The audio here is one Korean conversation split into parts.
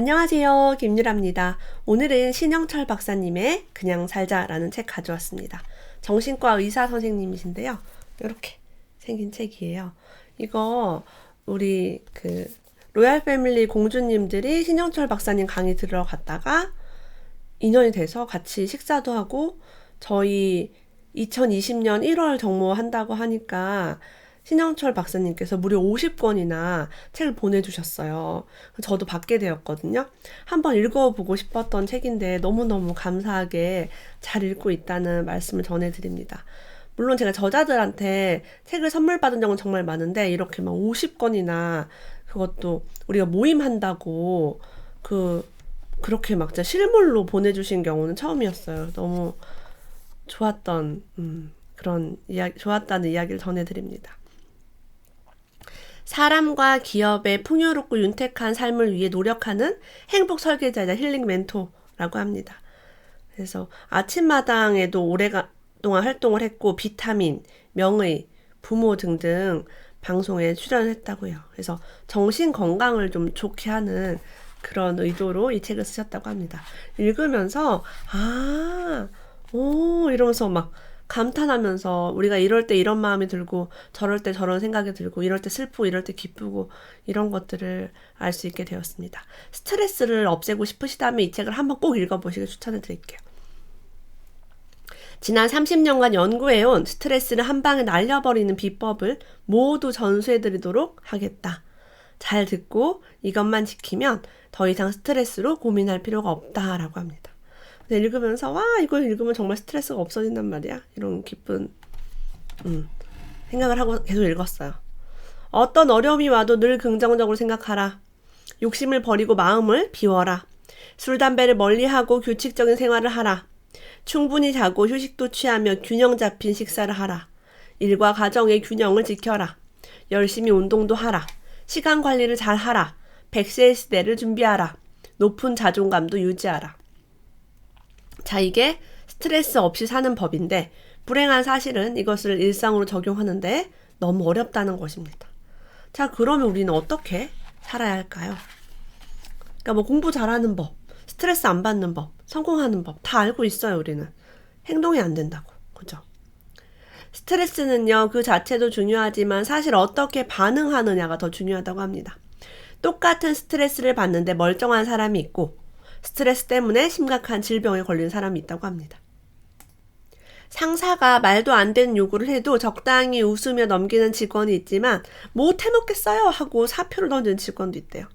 안녕하세요. 김유라입니다. 오늘은 신영철 박사님의 그냥 살자라는 책 가져왔습니다. 정신과 의사 선생님이신데요. 이렇게 생긴 책이에요. 이거 우리 로얄 패밀리 공주님들이 신영철 박사님 강의 들으러 갔다가 인연이 돼서 같이 식사도 하고 저희 2020년 1월 정모한다고 하니까 신영철 박사님께서 무려 50권이나 책을 보내주셨어요. 저도 받게 되었거든요. 한번 읽어보고 싶었던 책인데 너무너무 감사하게 잘 읽고 있다는 말씀을 전해드립니다. 물론 제가 저자들한테 책을 선물 받은 적은 정말 많은데 이렇게 막 50권이나 그것도 우리가 모임한다고 그렇게 막 진짜 실물로 보내주신 경우는 처음이었어요. 너무 좋았던 그런 좋았다는 이야기를 전해드립니다. 사람과 기업의 풍요롭고 윤택한 삶을 위해 노력하는 행복 설계자이자 힐링 멘토라고 합니다. 그래서 아침마당에도 오랫동안 활동을 했고 비타민, 명의, 부모 등등 방송에 출연했다고요. 그래서 정신 건강을 좀 좋게 하는 그런 의도로 이 책을 쓰셨다고 합니다. 읽으면서 이러면서 막 감탄하면서 우리가 이럴 때 이런 마음이 들고 저럴 때 저런 생각이 들고 이럴 때 슬프고 이럴 때 기쁘고 이런 것들을 알 수 있게 되었습니다. 스트레스를 없애고 싶으시다면 이 책을 한번 꼭 읽어보시길 추천해 드릴게요. 지난 30년간 연구해온 스트레스를 한 방에 날려버리는 비법을 모두 전수해 드리도록 하겠다. 잘 듣고 이것만 지키면 더 이상 스트레스로 고민할 필요가 없다라고 합니다. 읽으면서 이걸 읽으면 정말 스트레스가 없어진단 말이야. 이런 기쁜 생각을 하고 계속 읽었어요. 어떤 어려움이 와도 늘 긍정적으로 생각하라. 욕심을 버리고 마음을 비워라. 술, 담배를 멀리하고 규칙적인 생활을 하라. 충분히 자고 휴식도 취하며 균형 잡힌 식사를 하라. 일과 가정의 균형을 지켜라. 열심히 운동도 하라. 시간 관리를 잘 하라. 100세의 시대를 준비하라. 높은 자존감도 유지하라. 자, 이게 스트레스 없이 사는 법인데 불행한 사실은 이것을 일상으로 적용하는데 너무 어렵다는 것입니다. 자, 그러면 우리는 어떻게 살아야 할까요? 그러니까 뭐 공부 잘하는 법, 스트레스 안 받는 법, 성공하는 법 다 알고 있어요, 우리는. 행동이 안 된다고. 그죠? 스트레스는요, 그 자체도 중요하지만 사실 어떻게 반응하느냐가 더 중요하다고 합니다. 똑같은 스트레스를 받는데 멀쩡한 사람이 있고 스트레스 때문에 심각한 질병에 걸린 사람이 있다고 합니다. 상사가 말도 안 되는 요구를 해도 적당히 웃으며 넘기는 직원이 있지만 못 해먹겠어요 하고 사표를 던지는 직원도 있대요.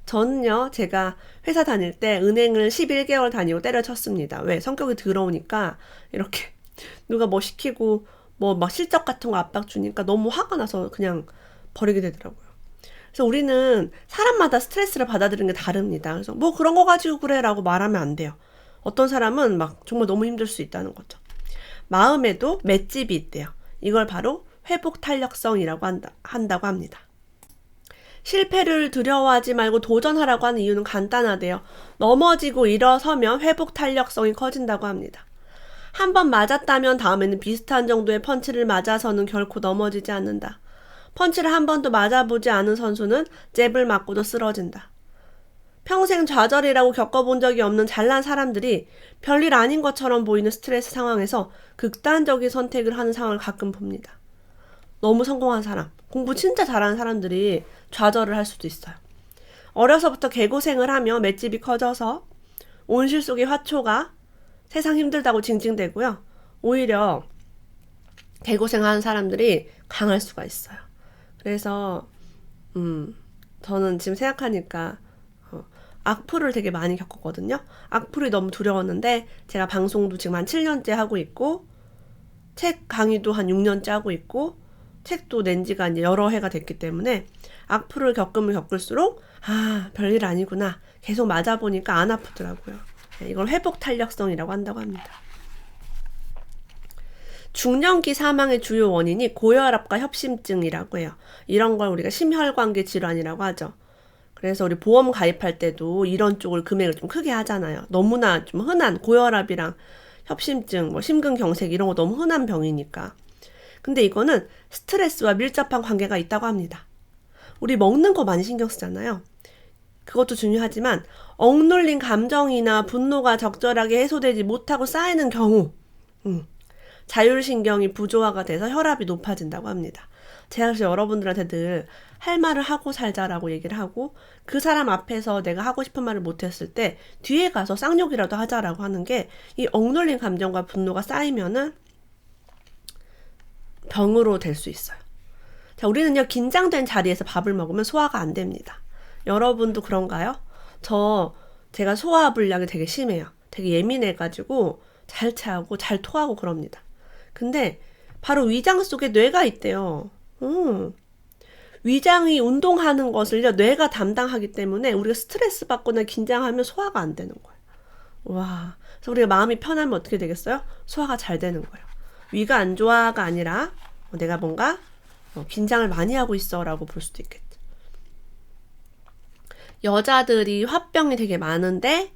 저는요, 제가 회사 다닐 때 은행을 11개월 다니고 때려쳤습니다. 왜? 성격이 더러우니까 이렇게 누가 뭐 시키고 뭐 막 실적 같은 거 압박 주니까 너무 화가 나서 그냥 버리게 되더라고요. 그래서 우리는 사람마다 스트레스를 받아들이는 게 다릅니다. 그래서 뭐 그런 거 가지고 그래 라고 말하면 안 돼요. 어떤 사람은 막 정말 너무 힘들 수 있다는 거죠. 마음에도 맷집이 있대요. 이걸 바로 회복 탄력성이라고 한다고 합니다. 실패를 두려워하지 말고 도전하라고 하는 이유는 간단하대요. 넘어지고 일어서면 회복 탄력성이 커진다고 합니다. 한 번 맞았다면 다음에는 비슷한 정도의 펀치를 맞아서는 결코 넘어지지 않는다. 펀치를 한 번도 맞아보지 않은 선수는 잽을 맞고도 쓰러진다. 평생 좌절이라고 겪어본 적이 없는 잘난 사람들이 별일 아닌 것처럼 보이는 스트레스 상황에서 극단적인 선택을 하는 상황을 가끔 봅니다. 너무 성공한 사람, 공부 진짜 잘하는 사람들이 좌절을 할 수도 있어요. 어려서부터 개고생을 하며 맷집이 커져서 온실 속의 화초가 세상 힘들다고 징징대고요. 오히려 개고생하는 사람들이 강할 수가 있어요. 그래서 저는 지금 생각하니까 악플을 되게 많이 겪었거든요. 악플이 너무 두려웠는데 제가 방송도 지금 한 7년째 하고 있고 책 강의도 한 6년째 하고 있고 책도 낸 지가 이제 여러 해가 됐기 때문에 악플을 겪으면 겪을수록 별일 아니구나. 계속 맞아보니까 안 아프더라고요. 이걸 회복 탄력성이라고 한다고 합니다. 중년기 사망의 주요 원인이 고혈압과 협심증이라고 해요. 이런 걸 우리가 심혈관계 질환이라고 하죠. 그래서 우리 보험 가입할 때도 이런 쪽을 금액을 좀 크게 하잖아요. 너무나 좀 흔한 고혈압이랑 협심증, 뭐 심근경색 이런 거 너무 흔한 병이니까. 근데 이거는 스트레스와 밀접한 관계가 있다고 합니다. 우리 먹는 거 많이 신경 쓰잖아요. 그것도 중요하지만 억눌린 감정이나 분노가 적절하게 해소되지 못하고 쌓이는 경우 자율신경이 부조화가 돼서 혈압이 높아진다고 합니다. 제가 그래서 여러분들한테 늘 할 말을 하고 살자라고 얘기를 하고 그 사람 앞에서 내가 하고 싶은 말을 못했을 때 뒤에 가서 쌍욕이라도 하자라고 하는 게 이 억눌린 감정과 분노가 쌓이면은 병으로 될 수 있어요. 자, 우리는요, 긴장된 자리에서 밥을 먹으면 소화가 안 됩니다. 여러분도 그런가요? 제가 소화불량이 되게 심해요. 되게 예민해가지고 잘 체하고 잘 토하고 그럽니다. 근데 바로 위장 속에 뇌가 있대요. 위장이 운동하는 것을요, 뇌가 담당하기 때문에 우리가 스트레스 받거나 긴장하면 소화가 안 되는 거예요. 와, 그래서 우리가 마음이 편하면 어떻게 되겠어요? 소화가 잘 되는 거예요. 위가 안 좋아가 아니라 내가 뭔가 긴장을 많이 하고 있어 라고 볼 수도 있겠죠. 여자들이 화병이 되게 많은데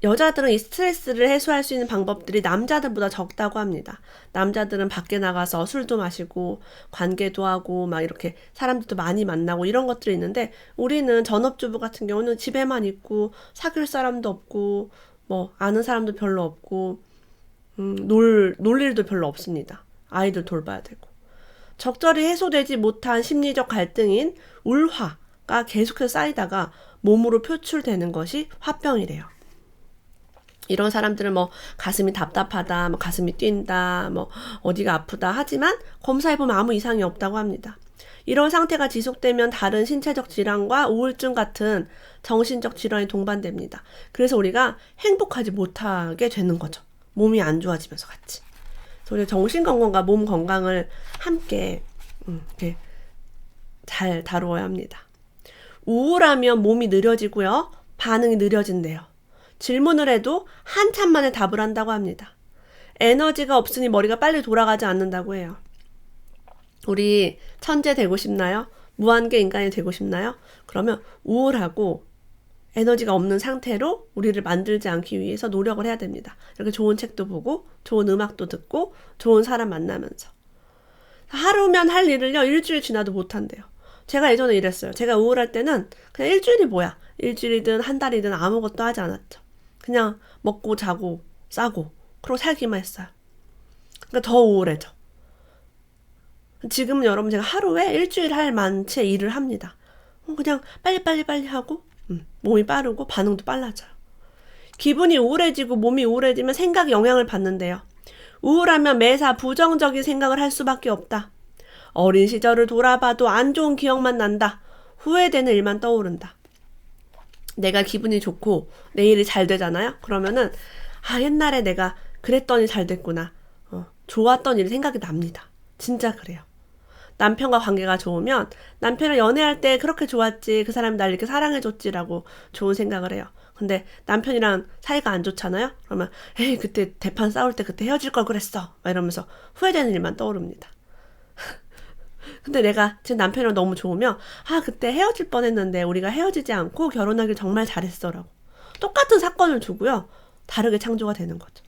여자들은 이 스트레스를 해소할 수 있는 방법들이 남자들보다 적다고 합니다. 남자들은 밖에 나가서 술도 마시고 관계도 하고 막 이렇게 사람들도 많이 만나고 이런 것들이 있는데 우리는 전업주부 같은 경우는 집에만 있고 사귈 사람도 없고 뭐 아는 사람도 별로 없고 놀 일도 별로 없습니다. 아이들 돌봐야 되고. 적절히 해소되지 못한 심리적 갈등인 울화가 계속해서 쌓이다가 몸으로 표출되는 것이 화병이래요. 이런 사람들은 뭐 가슴이 답답하다, 뭐 가슴이 뛴다, 뭐 어디가 아프다 하지만 검사해보면 아무 이상이 없다고 합니다. 이런 상태가 지속되면 다른 신체적 질환과 우울증 같은 정신적 질환이 동반됩니다. 그래서 우리가 행복하지 못하게 되는 거죠. 몸이 안 좋아지면서 같이. 그래서 우리가 정신건강과 몸 건강을 함께 이렇게 잘 다루어야 합니다. 우울하면 몸이 느려지고요. 반응이 느려진대요. 질문을 해도 한참 만에 답을 한다고 합니다. 에너지가 없으니 머리가 빨리 돌아가지 않는다고 해요. 우리 천재 되고 싶나요? 무한계 인간이 되고 싶나요? 그러면 우울하고 에너지가 없는 상태로 우리를 만들지 않기 위해서 노력을 해야 됩니다. 이렇게 좋은 책도 보고 좋은 음악도 듣고 좋은 사람 만나면서. 하루면 할 일을요, 일주일 지나도 못한대요. 제가 예전에 이랬어요. 제가 우울할 때는 그냥 일주일이 뭐야. 일주일이든 한 달이든 아무것도 하지 않았죠. 그냥 먹고 자고 싸고 그러고 살기만 했어요. 그러니까 더 우울해져. 지금 여러분 제가 하루에 일주일 할 만치 일을 합니다. 그냥 빨리 하고 몸이 빠르고 반응도 빨라져요. 기분이 우울해지고 몸이 우울해지면 생각이 영향을 받는데요. 우울하면 매사 부정적인 생각을 할 수밖에 없다. 어린 시절을 돌아봐도 안 좋은 기억만 난다. 후회되는 일만 떠오른다. 내가 기분이 좋고 내일이 잘 되잖아요. 그러면은 옛날에 내가 그랬더니 잘 됐구나. 좋았던 일이 생각이 납니다. 진짜 그래요. 남편과 관계가 좋으면 남편을 연애할 때 그렇게 좋았지, 그 사람이 날 이렇게 사랑해줬지라고 좋은 생각을 해요. 근데 남편이랑 사이가 안 좋잖아요. 그러면 에이 그때 대판 싸울 때 그때 헤어질 걸 그랬어 막 이러면서 후회되는 일만 떠오릅니다. 근데 내가 지금 남편이랑 너무 좋으면 그때 헤어질 뻔했는데 우리가 헤어지지 않고 결혼하길 정말 잘했어라고 똑같은 사건을 두고요, 다르게 창조가 되는 거죠.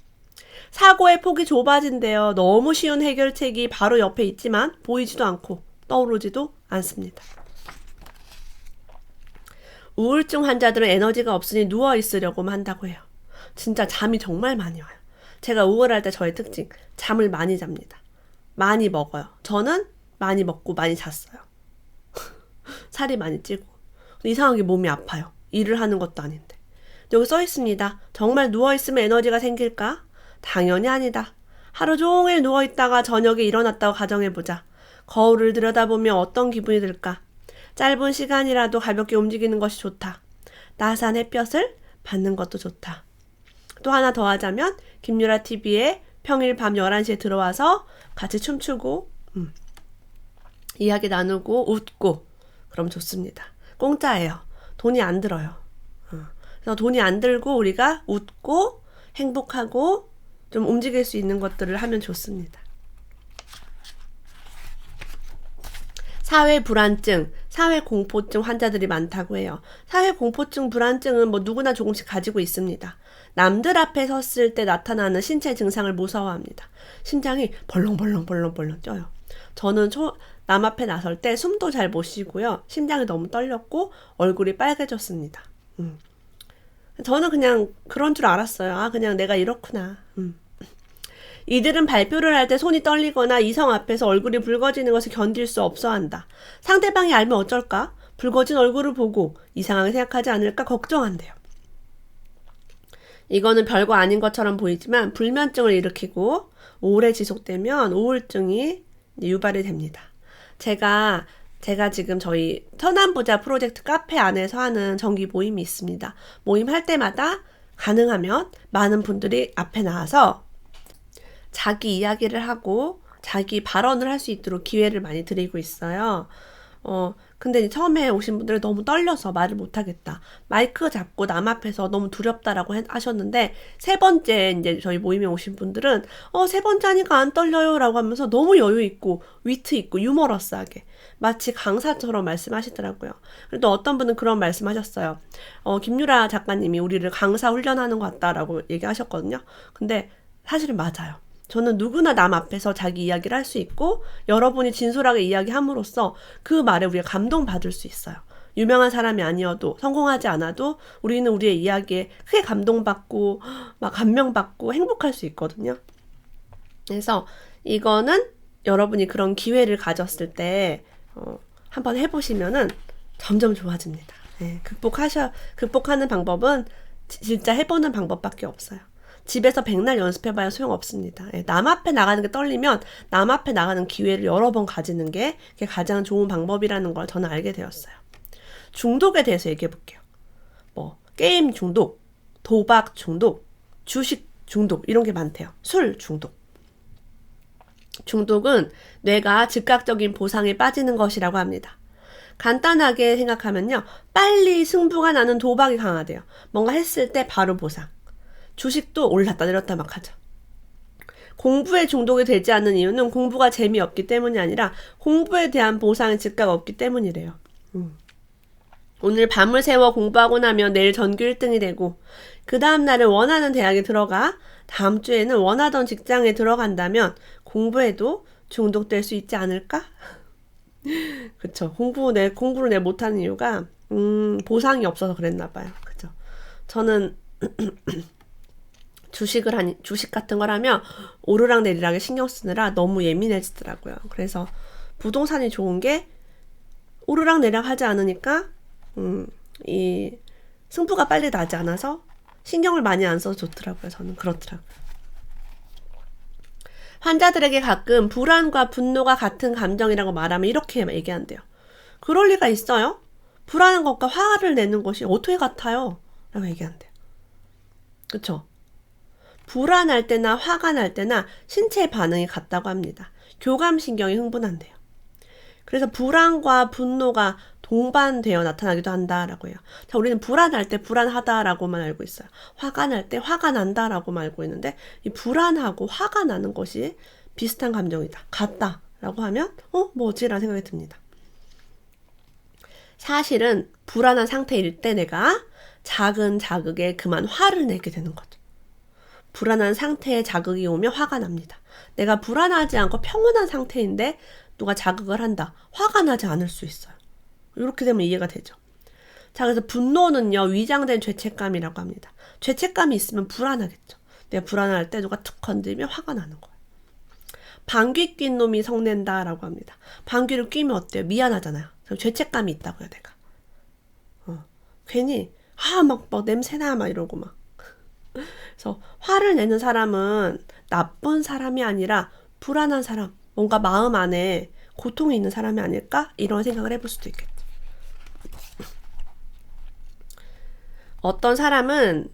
사고의 폭이 좁아진대요. 너무 쉬운 해결책이 바로 옆에 있지만 보이지도 않고 떠오르지도 않습니다. 우울증 환자들은 에너지가 없으니 누워있으려고만 한다고 해요. 진짜 잠이 정말 많이 와요. 제가 우울할 때 저의 특징, 잠을 많이 잡니다. 많이 먹어요. 저는 많이 먹고 많이 잤어요. 살이 많이 찌고 이상하게 몸이 아파요. 일을 하는 것도 아닌데. 여기 써 있습니다. 정말 누워있으면 에너지가 생길까? 당연히 아니다. 하루 종일 누워있다가 저녁에 일어났다고 가정해보자. 거울을 들여다보면 어떤 기분이 들까? 짧은 시간이라도 가볍게 움직이는 것이 좋다. 따스한 햇볕을 받는 것도 좋다. 또 하나 더 하자면 김유라 TV에 평일 밤 11시에 들어와서 같이 춤추고 이야기 나누고 웃고 그럼 좋습니다. 공짜예요. 돈이 안 들어요. 그래서 돈이 안 들고 우리가 웃고 행복하고 좀 움직일 수 있는 것들을 하면 좋습니다. 사회 불안증, 사회 공포증 환자들이 많다고 해요. 사회 공포증, 불안증은 뭐 누구나 조금씩 가지고 있습니다. 남들 앞에 섰을 때 나타나는 신체 증상을 무서워합니다. 심장이 벌렁벌렁 뛰어요. 저는 남 앞에 나설 때 숨도 잘 못 쉬고요. 심장이 너무 떨렸고 얼굴이 빨개졌습니다. 저는 그냥 그런 줄 알았어요. 아, 그냥 내가 이렇구나. 이들은 발표를 할 때 손이 떨리거나 이성 앞에서 얼굴이 붉어지는 것을 견딜 수 없어 한다. 상대방이 알면 어쩔까? 붉어진 얼굴을 보고 이상하게 생각하지 않을까 걱정한대요. 이거는 별거 아닌 것처럼 보이지만 불면증을 일으키고 오래 지속되면 우울증이 유발이 됩니다. 제가 지금 저희 선한부자 프로젝트 카페 안에서 하는 정기 모임이 있습니다. 모임 할 때마다 가능하면 많은 분들이 앞에 나와서 자기 이야기를 하고 자기 발언을 할 수 있도록 기회를 많이 드리고 있어요. 근데 처음에 오신 분들은 너무 떨려서 말을 못하겠다. 마이크 잡고 남 앞에서 너무 두렵다라고 하셨는데, 세 번째 이제 저희 모임에 오신 분들은, 세 번째 하니까 안 떨려요 라고 하면서 너무 여유 있고, 위트 있고, 유머러스하게. 마치 강사처럼 말씀하시더라고요. 또 어떤 분은 그런 말씀 하셨어요. 김유라 작가님이 우리를 강사 훈련하는 것 같다라고 얘기하셨거든요. 근데 사실은 맞아요. 저는 누구나 남 앞에서 자기 이야기를 할 수 있고 여러분이 진솔하게 이야기함으로써 그 말에 우리가 감동받을 수 있어요. 유명한 사람이 아니어도 성공하지 않아도 우리는 우리의 이야기에 크게 감동받고 막 감명받고 행복할 수 있거든요. 그래서 이거는 여러분이 그런 기회를 가졌을 때 한번 해보시면은 점점 좋아집니다. 네, 극복하는 방법은 진짜 해보는 방법밖에 없어요. 집에서 백날 연습해봐야 소용없습니다. 남 앞에 나가는 게 떨리면 남 앞에 나가는 기회를 여러 번 가지는 게 가장 좋은 방법이라는 걸 저는 알게 되었어요. 중독에 대해서 얘기해 볼게요. 게임 중독, 도박 중독, 주식 중독 이런 게 많대요. 술 중독. 중독은 뇌가 즉각적인 보상에 빠지는 것이라고 합니다. 간단하게 생각하면요. 빨리 승부가 나는 도박이 강하대요. 뭔가 했을 때 바로 보상. 주식도 올랐다 내렸다 막 하죠. 공부에 중독이 되지 않는 이유는 공부가 재미없기 때문이 아니라 공부에 대한 보상이 즉각 없기 때문이래요. 오늘 밤을 새워 공부하고 나면 내일 전교 1등이 되고 그 다음날은 원하는 대학에 들어가 다음 주에는 원하던 직장에 들어간다면 공부에도 중독될 수 있지 않을까? 그쵸. 공부를 내 못하는 이유가 보상이 없어서 그랬나 봐요. 그죠. 저는 주식 같은 걸 하면 오르락 내리락에 신경 쓰느라 너무 예민해지더라고요. 그래서 부동산이 좋은 게 오르락 내리락 하지 않으니까 이 승부가 빨리 나지 않아서 신경을 많이 안 써서 좋더라고요. 저는 그렇더라고요. 환자들에게 가끔 불안과 분노가 같은 감정이라고 말하면 이렇게 얘기한대요. 그럴 리가 있어요? 불안한 것과 화를 내는 것이 어떻게 같아요? 라고 얘기한대요. 그쵸? 불안할 때나 화가 날 때나 신체 반응이 같다고 합니다. 교감신경이 흥분한대요. 그래서 불안과 분노가 동반되어 나타나기도 한다라고 해요. 자, 우리는 불안할 때 불안하다라고만 알고 있어요. 화가 날 때 화가 난다라고만 알고 있는데 이 불안하고 화가 나는 것이 비슷한 감정이다. 같다라고 하면 뭐지라는 생각이 듭니다. 사실은 불안한 상태일 때 내가 작은 자극에 그만 화를 내게 되는 거죠. 불안한 상태에 자극이 오면 화가 납니다. 내가 불안하지 않고 평온한 상태인데 누가 자극을 한다. 화가 나지 않을 수 있어요. 이렇게 되면 이해가 되죠. 자, 그래서 분노는요, 위장된 죄책감이라고 합니다. 죄책감이 있으면 불안하겠죠. 내가 불안할 때 누가 툭 건들면 화가 나는 거예요. 방귀 낀 놈이 성낸다라고 합니다. 방귀를 뀌면 어때요? 미안하잖아요. 죄책감이 있다고요, 내가. 괜히 막 냄새나 막 이러고 막. 그래서 화를 내는 사람은 나쁜 사람이 아니라 불안한 사람, 뭔가 마음 안에 고통이 있는 사람이 아닐까? 이런 생각을 해볼 수도 있겠죠. 어떤 사람은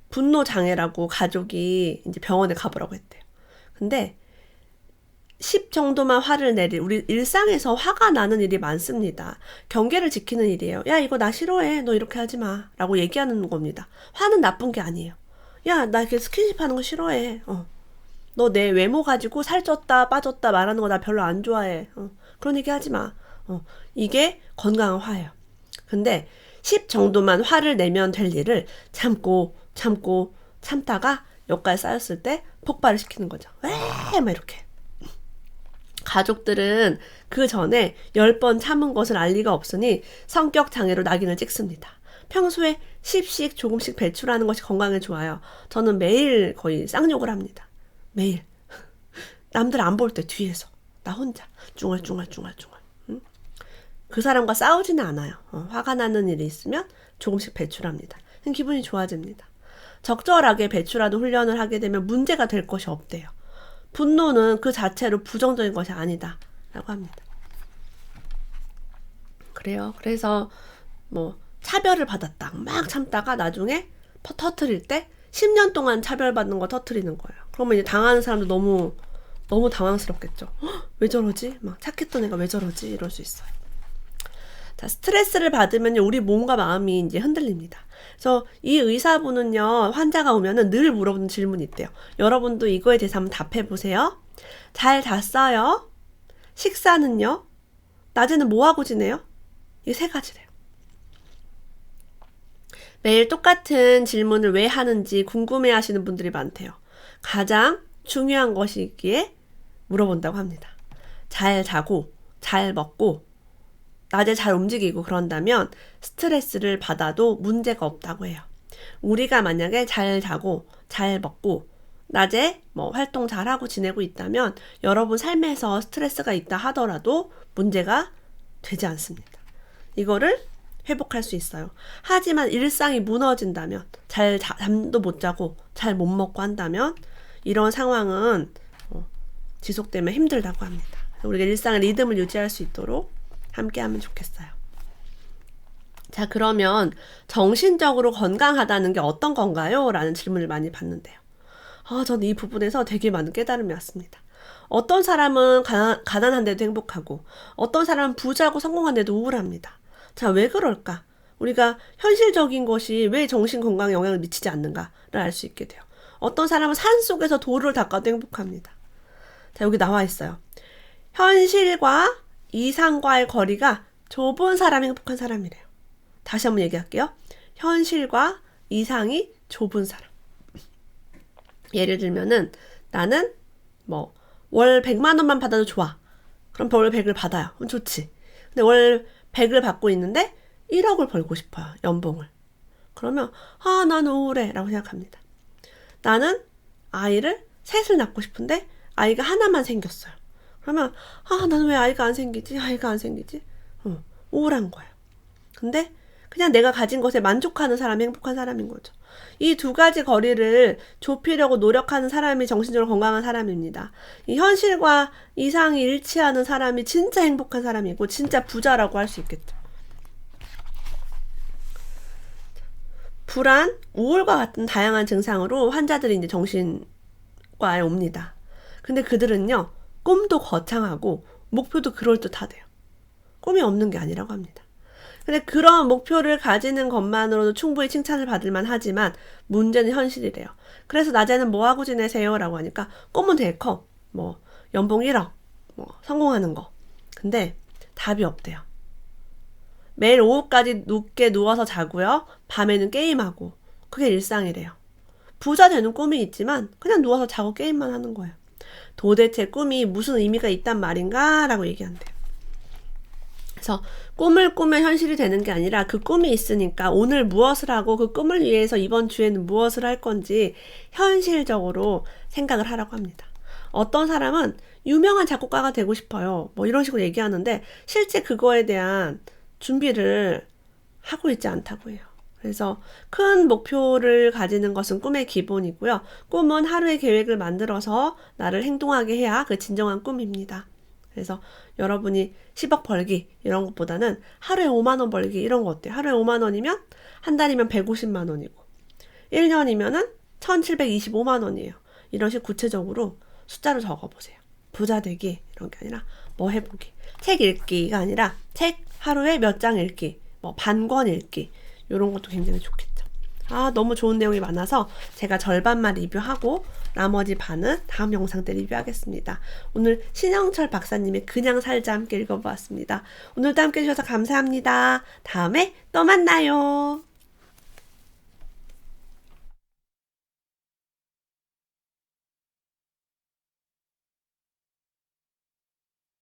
분노 장애라고 가족이 이제 병원에 가보라고 했대요. 근데 10 정도만 화를 우리 일상에서 화가 나는 일이 많습니다. 경계를 지키는 일이에요. 야, 이거 나 싫어해. 너 이렇게 하지 마. 라고 얘기하는 겁니다. 화는 나쁜 게 아니에요. 야, 나 이렇게 스킨십 하는 거 싫어해. 너 내 외모 가지고 살쪘다, 빠졌다 말하는 거 나 별로 안 좋아해. 그런 얘기 하지 마. 이게 건강한 화예요. 근데 10 정도만 화를 내면 될 일을 참다가 여기까지 쌓였을 때 폭발을 시키는 거죠. 왜? 막 이렇게. 가족들은 그 전에 10번 참은 것을 알 리가 없으니 성격 장애로 낙인을 찍습니다. 평소에 10씩 조금씩 배출하는 것이 건강에 좋아요. 저는 매일 거의 쌍욕을 합니다. 매일. 남들 안 볼 때 뒤에서. 나 혼자. 쭝얼쭝얼. 응? 그 사람과 싸우지는 않아요. 화가 나는 일이 있으면 조금씩 배출합니다. 기분이 좋아집니다. 적절하게 배출하는 훈련을 하게 되면 문제가 될 것이 없대요. 분노는 그 자체로 부정적인 것이 아니다 라고 합니다. 그래요. 그래서 뭐 차별을 받았다 막 참다가 나중에 터트릴 때 10년 동안 차별받는 거 터트리는 거예요. 그러면 이제 당하는 사람도 너무 당황스럽겠죠. 왜 저러지? 막 착했던 애가 왜 저러지? 이럴 수 있어요. 자, 스트레스를 받으면 우리 몸과 마음이 이제 흔들립니다. 그래서 이 의사분은요, 환자가 오면은 늘 물어보는 질문이 있대요. 여러분도 이거에 대해서 한번 답해 보세요. 잘 잤어요? 식사는요? 낮에는 뭐 하고 지내요? 이 3가지래요. 매일 똑같은 질문을 왜 하는지 궁금해 하시는 분들이 많대요. 가장 중요한 것이기에 물어본다고 합니다. 잘 자고, 잘 먹고, 낮에 잘 움직이고 그런다면 스트레스를 받아도 문제가 없다고 해요. 우리가 만약에 잘 자고 잘 먹고 낮에 뭐 활동 잘하고 지내고 있다면 여러분 삶에서 스트레스가 있다 하더라도 문제가 되지 않습니다. 이거를 회복할 수 있어요. 하지만 일상이 무너진다면 잠도 못 자고 잘 못 먹고 한다면 이런 상황은 지속되면 힘들다고 합니다. 우리가 일상의 리듬을 유지할 수 있도록 함께 하면 좋겠어요. 자, 그러면 정신적으로 건강하다는 게 어떤 건가요? 라는 질문을 많이 받는데요. 저는 이 부분에서 되게 많은 깨달음이 왔습니다. 어떤 사람은 가난한데도 행복하고 어떤 사람은 부자고 성공한데도 우울합니다. 자, 왜 그럴까? 우리가 현실적인 것이 왜 정신 건강에 영향을 미치지 않는가를 알 수 있게 돼요. 어떤 사람은 산속에서 돌을 닦아도 행복합니다. 자, 여기 나와 있어요. 현실과 이상과의 거리가 좁은 사람이 행복한 사람이래요. 다시 한번 얘기할게요. 현실과 이상이 좁은 사람. 예를 들면은 나는 뭐 월 100만 원만 받아도 좋아. 그럼 월 100을 받아요. 그럼 좋지. 근데 월 100을 받고 있는데 1억을 벌고 싶어요. 연봉을. 그러면 나는 우울해 라고 생각합니다. 나는 아이를 셋을 낳고 싶은데 아이가 하나만 생겼어요. 그러면 나는 왜 아이가 안 생기지? 우울한 거예요. 근데 그냥 내가 가진 것에 만족하는 사람이 행복한 사람인 거죠. 이 2가지 거리를 좁히려고 노력하는 사람이 정신적으로 건강한 사람입니다. 이 현실과 이상이 일치하는 사람이 진짜 행복한 사람이고 진짜 부자라고 할 수 있겠죠. 불안, 우울과 같은 다양한 증상으로 환자들이 이제 정신과에 옵니다. 근데 그들은요, 꿈도 거창하고 목표도 그럴듯하대요. 꿈이 없는 게 아니라고 합니다. 근데 그런 목표를 가지는 것만으로도 충분히 칭찬을 받을만 하지만 문제는 현실이래요. 그래서 낮에는 뭐 하고 지내세요? 라고 하니까 꿈은 되게 커. 뭐 연봉 1억, 뭐 성공하는 거. 근데 답이 없대요. 매일 오후까지 늦게 누워서 자고요. 밤에는 게임하고. 그게 일상이래요. 부자 되는 꿈이 있지만 그냥 누워서 자고 게임만 하는 거예요. 도대체 꿈이 무슨 의미가 있단 말인가? 라고 얘기한대요. 그래서 꿈을 꾸면 현실이 되는 게 아니라 그 꿈이 있으니까 오늘 무엇을 하고 그 꿈을 위해서 이번 주에는 무엇을 할 건지 현실적으로 생각을 하라고 합니다. 어떤 사람은 유명한 작곡가가 되고 싶어요. 뭐 이런 식으로 얘기하는데 실제 그거에 대한 준비를 하고 있지 않다고 해요. 그래서 큰 목표를 가지는 것은 꿈의 기본이고요. 꿈은 하루의 계획을 만들어서 나를 행동하게 해야 그 진정한 꿈입니다. 그래서 여러분이 10억 벌기 이런 것보다는 하루에 5만 원 벌기 이런 거 어때요? 하루에 5만 원이면 한 달이면 150만 원이고 1년이면은 1725만 원이에요. 이런 식으로 구체적으로 숫자로 적어보세요. 부자 되기 이런 게 아니라 뭐 해보기. 책 읽기가 아니라 책 하루에 몇 장 읽기, 뭐 반권 읽기 이런 것도 굉장히 좋겠죠. 너무 좋은 내용이 많아서 제가 절반만 리뷰하고 나머지 반은 다음 영상 때 리뷰하겠습니다. 오늘 신영철 박사님의 그냥 살자 함께 읽어보았습니다. 오늘도 함께 해주셔서 감사합니다. 다음에 또 만나요.